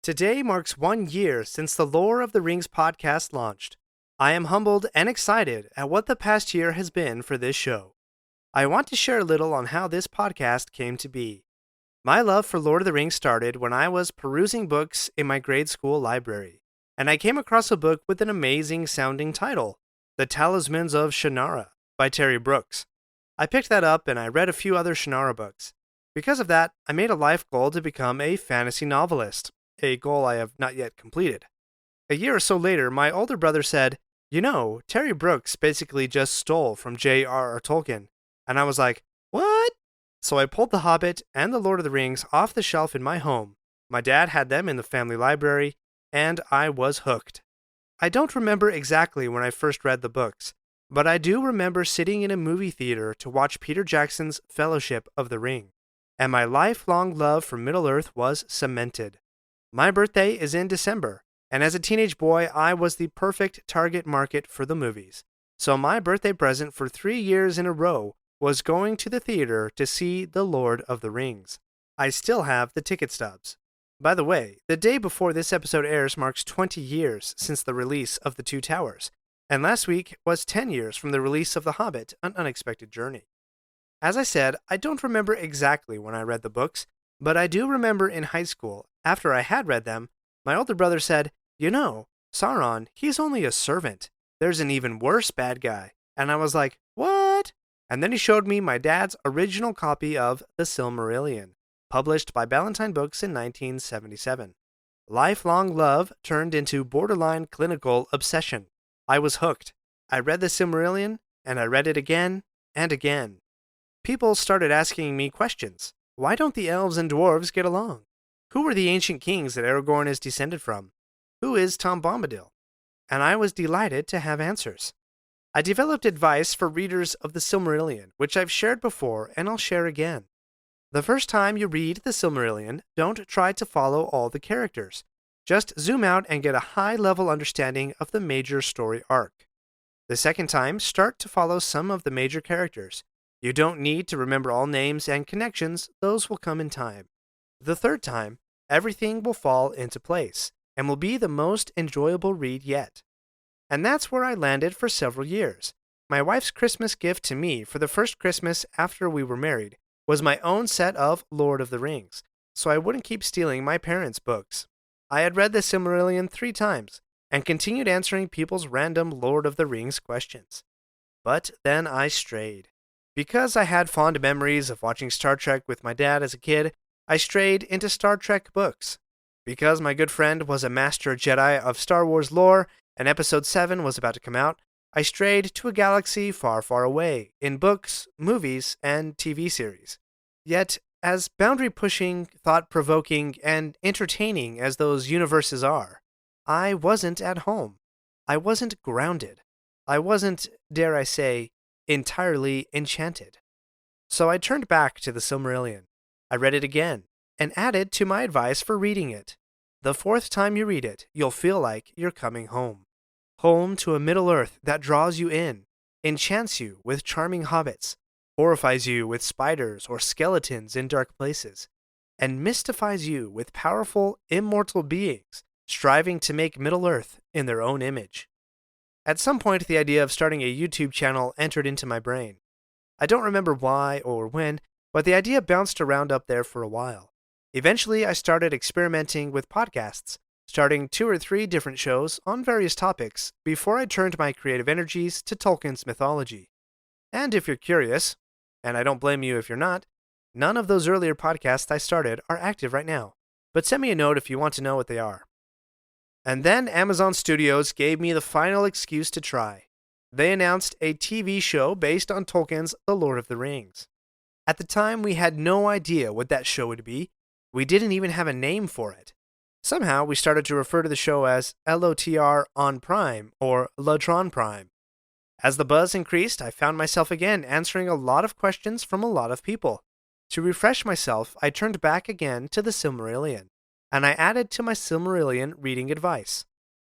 Today marks 1 year since the Lore of the Rings podcast launched. I am humbled and excited at what the past year has been for this show. I want to share a little on how this podcast came to be. My love for Lord of the Rings started when I was perusing books in my grade school library, and I came across a book with an amazing sounding title, The Talismans of Shannara by Terry Brooks. I picked that up and I read a few other Shannara books. Because of that, I made a life goal to become a fantasy novelist, a goal I have not yet completed. A year or so later, my older brother said, Terry Brooks basically just stole from J.R.R. Tolkien. And I was like, what? So I pulled The Hobbit and The Lord of the Rings off the shelf in my home. My dad had them in the family library, and I was hooked. I don't remember exactly when I first read the books, but I do remember sitting in a movie theater to watch Peter Jackson's Fellowship of the Ring, and my lifelong love for Middle-earth was cemented. My birthday is in December, and as a teenage boy, I was the perfect target market for the movies. So my birthday present for 3 years in a row was going to the theater to see The Lord of the Rings. I still have the ticket stubs. By the way, the day before this episode airs marks 20 years since the release of The Two Towers, and last week was 10 years from the release of The Hobbit, An Unexpected Journey. As I said, I don't remember exactly when I read the books, but I do remember in high school, after I had read them, my older brother said, Sauron, he's only a servant. There's an even worse bad guy. And I was like, what? And then he showed me my dad's original copy of The Silmarillion, published by Ballantine Books in 1977. Lifelong love turned into borderline clinical obsession. I was hooked. I read The Silmarillion, and I read it again and again. People started asking me questions. Why don't the elves and dwarves get along? Who are the ancient kings that Aragorn is descended from? Who is Tom Bombadil? And I was delighted to have answers. I developed advice for readers of The Silmarillion, which I've shared before and I'll share again. The first time you read The Silmarillion, don't try to follow all the characters. Just zoom out and get a high-level understanding of the major story arc. The second time, start to follow some of the major characters. You don't need to remember all names and connections, those will come in time. The third time, everything will fall into place, and will be the most enjoyable read yet. And that's where I landed for several years. My wife's Christmas gift to me for the first Christmas after we were married was my own set of Lord of the Rings, so I wouldn't keep stealing my parents' books. I had read the Silmarillion 3 times, and continued answering people's random Lord of the Rings questions. But then I strayed. Because I had fond memories of watching Star Trek with my dad as a kid, I strayed into Star Trek books. Because my good friend was a master Jedi of Star Wars lore, and Episode 7 was about to come out, I strayed to a galaxy far, far away, in books, movies, and TV series. Yet, as boundary-pushing, thought-provoking, and entertaining as those universes are, I wasn't at home. I wasn't grounded. I wasn't, dare I say, entirely enchanted. So I turned back to the Silmarillion. I read it again, and added to my advice for reading it. The 4th time you read it, you'll feel like you're coming home. Home to a Middle-earth that draws you in, enchants you with charming hobbits, horrifies you with spiders or skeletons in dark places, and mystifies you with powerful, immortal beings striving to make Middle-earth in their own image. At some point, the idea of starting a YouTube channel entered into my brain. I don't remember why or when, but the idea bounced around up there for a while. Eventually, I started experimenting with podcasts, starting 2 or 3 different shows on various topics before I turned my creative energies to Tolkien's mythology. And if you're curious, and I don't blame you if you're not, none of those earlier podcasts I started are active right now, but send me a note if you want to know what they are. And then Amazon Studios gave me the final excuse to try. They announced a TV show based on Tolkien's The Lord of the Rings. At the time, we had no idea what that show would be. We didn't even have a name for it. Somehow, we started to refer to the show as LOTR on Prime or Lotron Prime. As the buzz increased, I found myself again answering a lot of questions from a lot of people. To refresh myself, I turned back again to the Silmarillion, and I added to my Silmarillion reading advice.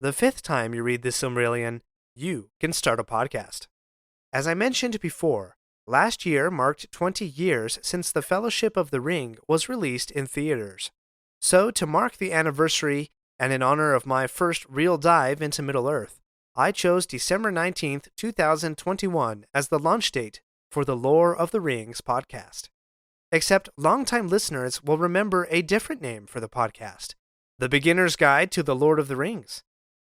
The 5th time you read the Silmarillion, you can start a podcast. As I mentioned before, last year marked 20 years since The Fellowship of the Ring was released in theaters. So, to mark the anniversary and in honor of my first real dive into Middle-earth, I chose December 19th, 2021 as the launch date for the Lore of the Rings podcast. Except longtime listeners will remember a different name for the podcast, The Beginner's Guide to the Lord of the Rings.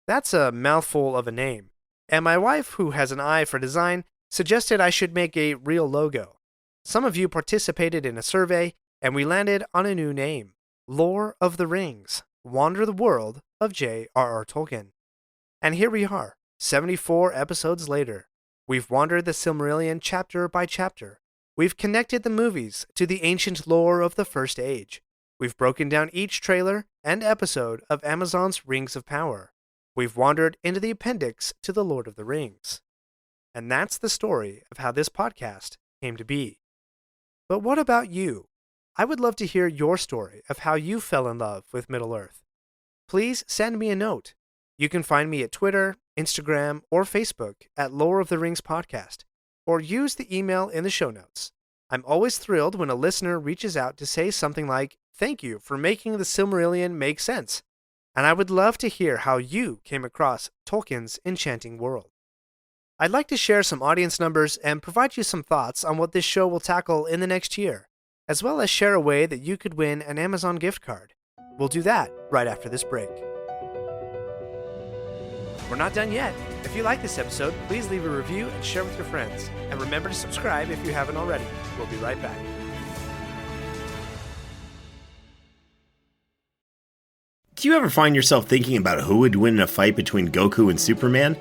That's a mouthful of a name, and my wife, who has an eye for design, suggested I should make a real logo. Some of you participated in a survey, and we landed on a new name, Lore of the Rings, Wander the World of J.R.R. Tolkien. And here we are, 74 episodes later. We've wandered the Silmarillion chapter by chapter. We've connected the movies to the ancient lore of the First Age. We've broken down each trailer and episode of Amazon's Rings of Power. We've wandered into the appendix to The Lord of the Rings. And that's the story of how this podcast came to be. But what about you? I would love to hear your story of how you fell in love with Middle-earth. Please send me a note. You can find me at Twitter, Instagram, or Facebook at Lore of the Rings Podcast, or use the email in the show notes. I'm always thrilled when a listener reaches out to say something like, "Thank you for making the Silmarillion make sense," and I would love to hear how you came across Tolkien's enchanting world. I'd like to share some audience numbers and provide you some thoughts on what this show will tackle in the next year, as well as share a way that you could win an Amazon gift card. We'll do that right after this break. We're not done yet. If you like this episode, please leave a review and share with your friends. And remember to subscribe if you haven't already. We'll be right back. Do you ever find yourself thinking about who would win in a fight between Goku and Superman?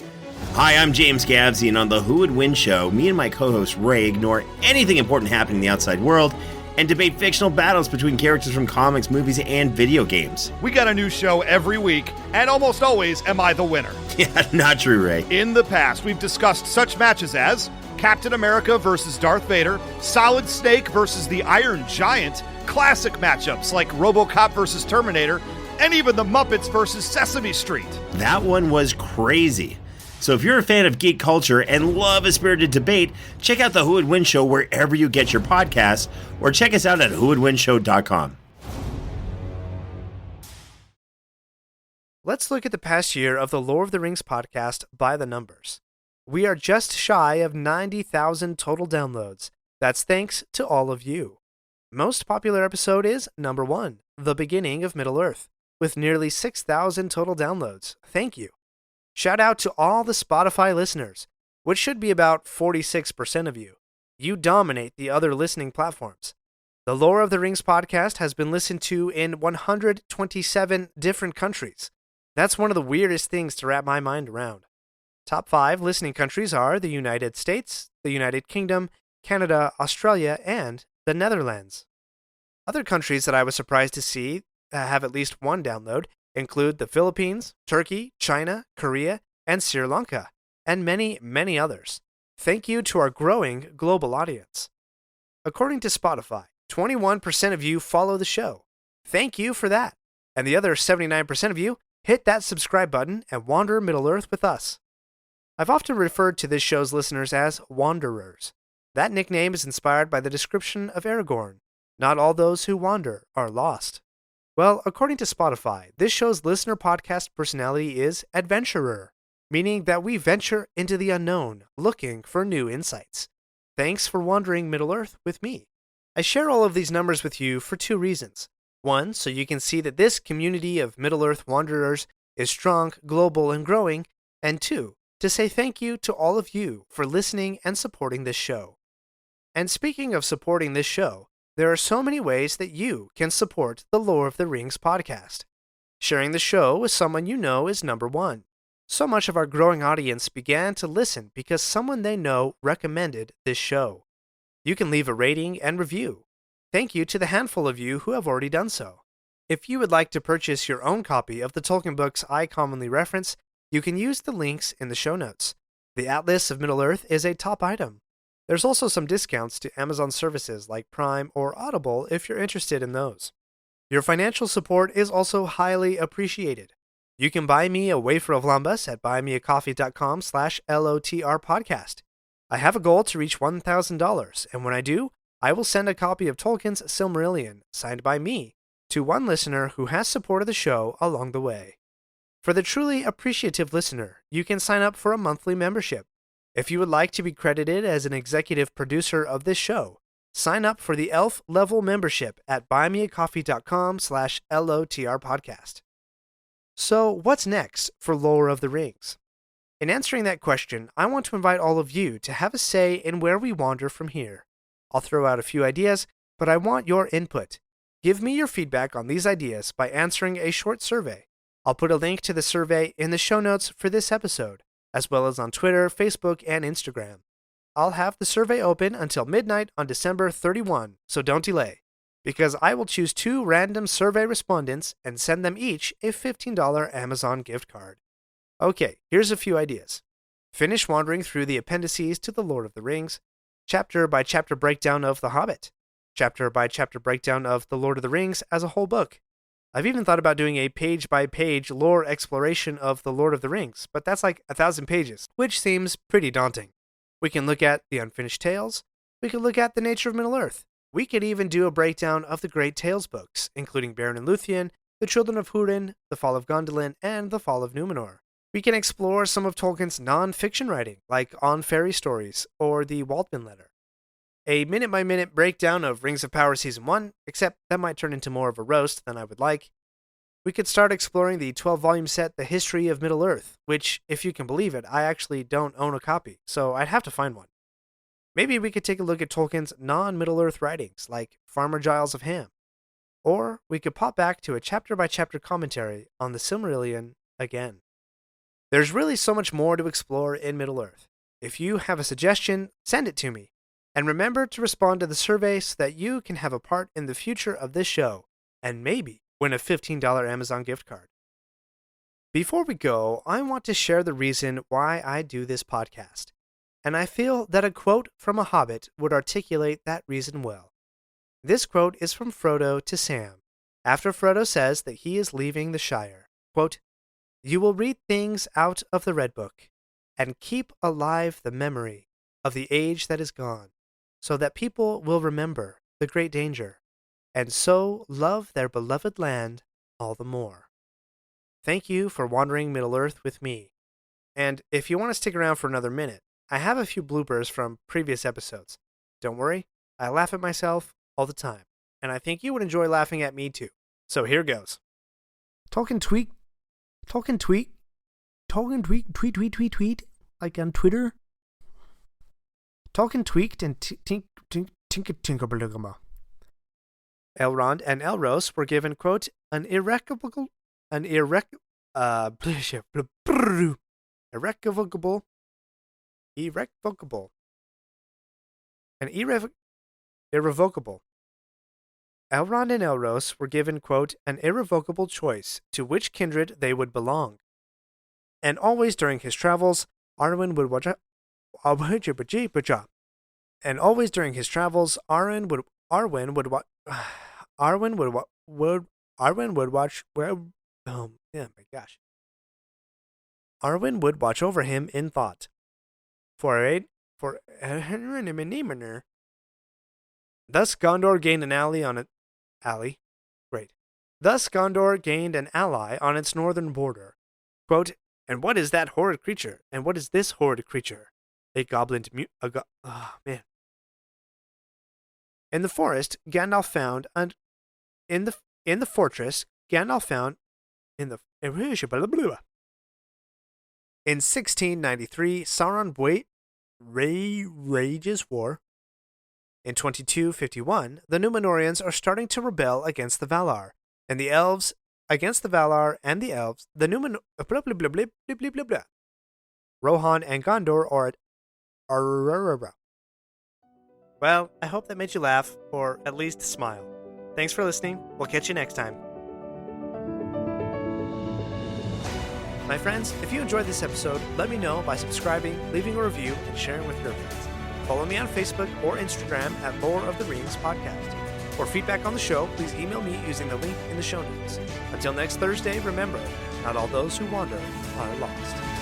Hi, I'm James Gavsey, and on the Who Would Win show, me and my co-host Ray ignore anything important happening in the outside world and debate fictional battles between characters from comics, movies, and video games. We got a new show every week, and almost always am I the winner. Yeah, not true, Ray. In the past, we've discussed such matches as Captain America versus Darth Vader, Solid Snake versus the Iron Giant, classic matchups like RoboCop versus Terminator, and even the Muppets versus Sesame Street. That one was crazy. So if you're a fan of geek culture and love a spirited debate, check out the Who Would Win show wherever you get your podcasts, or check us out at whowouldwinshow.com. Let's look at the past year of the Lore of the Rings podcast by the numbers. We are just shy of 90,000 total downloads. That's thanks to all of you. Most popular episode is number 1, The Beginning of Middle-earth, with nearly 6,000 total downloads. Thank you. Shout out to all the Spotify listeners, which should be about 46% of you. You dominate the other listening platforms. The Lore of the Rings podcast has been listened to in 127 different countries. That's one of the weirdest things to wrap my mind around. Top 5 listening countries are the United States, the United Kingdom, Canada, Australia, and the Netherlands. Other countries that I was surprised to see have at least one download include the Philippines, Turkey, China, Korea, and Sri Lanka, and many, many others. Thank you to our growing global audience. According to Spotify, 21% of you follow the show. Thank you for that. And the other 79% of you hit that subscribe button and wander Middle-earth with us. I've often referred to this show's listeners as Wanderers. That nickname is inspired by the description of Aragorn. Not all those who wander are lost. Well, according to Spotify, this show's listener podcast personality is Adventurer, meaning that we venture into the unknown, looking for new insights. Thanks for wandering Middle-earth with me. I share all of these numbers with you for 2 reasons. 1, so you can see that this community of Middle-earth wanderers is strong, global, and growing, and 2, to say thank you to all of you for listening and supporting this show. And speaking of supporting this show, there are so many ways that you can support the Lore of the Rings podcast. Sharing the show with someone you know is number 1. So much of our growing audience began to listen because someone they know recommended this show. You can leave a rating and review. Thank you to the handful of you who have already done so. If you would like to purchase your own copy of the Tolkien books I commonly reference, you can use the links in the show notes. The Atlas of Middle-earth is a top item. There's also some discounts to Amazon services like Prime or Audible if you're interested in those. Your financial support is also highly appreciated. You can buy me a wafer of lambas at buymeacoffee.com/LOTRpodcast. I have a goal to reach $1,000, and when I do, I will send a copy of Tolkien's Silmarillion, signed by me, to one listener who has supported the show along the way. For the truly appreciative listener, you can sign up for a monthly membership. If you would like to be credited as an executive producer of this show, sign up for the Elf level membership at buymeacoffee.com/LOTR podcast. So what's next for Lore of the Rings? In answering that question, I want to invite all of you to have a say in where we wander from here. I'll throw out a few ideas, but I want your input. Give me your feedback on these ideas by answering a short survey. I'll put a link to the survey in the show notes for this episode, as well as on Twitter, Facebook, and Instagram. I'll have the survey open until midnight on December 31, so don't delay, because I will choose 2 random survey respondents and send them each a $15 Amazon gift card. Okay, here's a few ideas. Finish wandering through the appendices to The Lord of the Rings, chapter-by-chapter breakdown of The Hobbit, chapter-by-chapter breakdown of The Lord of the Rings as a whole book. I've even thought about doing a page-by-page lore exploration of The Lord of the Rings, but that's like 1,000 pages, which seems pretty daunting. We can look at the Unfinished Tales. We can look at the nature of Middle-earth. We could even do a breakdown of the Great Tales books, including Beren and Luthien, The Children of Húrin, The Fall of Gondolin, and The Fall of Númenor. We can explore some of Tolkien's non-fiction writing, like On Fairy Stories or the Waldman Letter. A minute-by-minute breakdown of Rings of Power Season 1, except that might turn into more of a roast than I would like. We could start exploring the 12-volume set The History of Middle-earth, which, if you can believe it, I actually don't own a copy, so I'd have to find one. Maybe we could take a look at Tolkien's non-Middle-earth writings, like Farmer Giles of Ham. Or we could pop back to a chapter-by-chapter commentary on the Silmarillion again. There's really so much more to explore in Middle-earth. If you have a suggestion, send it to me. And remember to respond to the survey so that you can have a part in the future of this show, and maybe win a $15 Amazon gift card. Before we go, I want to share the reason why I do this podcast, and I feel that a quote from a Hobbit would articulate that reason well. This quote is from Frodo to Sam, after Frodo says that he is leaving the Shire. Quote, "You will read things out of the Red Book, and keep alive the memory of the age that is gone, so that people will remember the great danger, and so love their beloved land all the more." Thank you for wandering Middle-earth with me. And if you want to stick around for another minute, I have a few bloopers from previous episodes. Don't worry, I laugh at myself all the time, and I think you would enjoy laughing at me too. So here goes. Tolkien tweet, like on Twitter. Tolkien tweaked and tinker. Elrond and Elros were given, quote, an irrevocable Elrond and Elros were given, quote, an irrevocable choice to which kindred they would belong. And always during his travels, Arwen would watch over him in thought. Thus Gondor gained an ally on its northern border. Quote, and what is that horrid creature? And what is this horrid creature? A goblin In the forest, Gandalf found, and in the fortress, Gandalf found in 1693, Sauron rages war. In 2251, the Númenóreans are starting to rebel against the Valar, and the elves against the Valar and the elves. The Rohan and Gondor are Well, I hope that made you laugh, or at least smile. Thanks for listening. We'll catch you next time. My friends, if you enjoyed this episode, let me know by subscribing, leaving a review, and sharing with your friends. Follow me on Facebook or Instagram at Lore of the Rings Podcast. For feedback on the show, please email me using the link in the show notes. Until next Thursday, remember, not all those who wander are lost.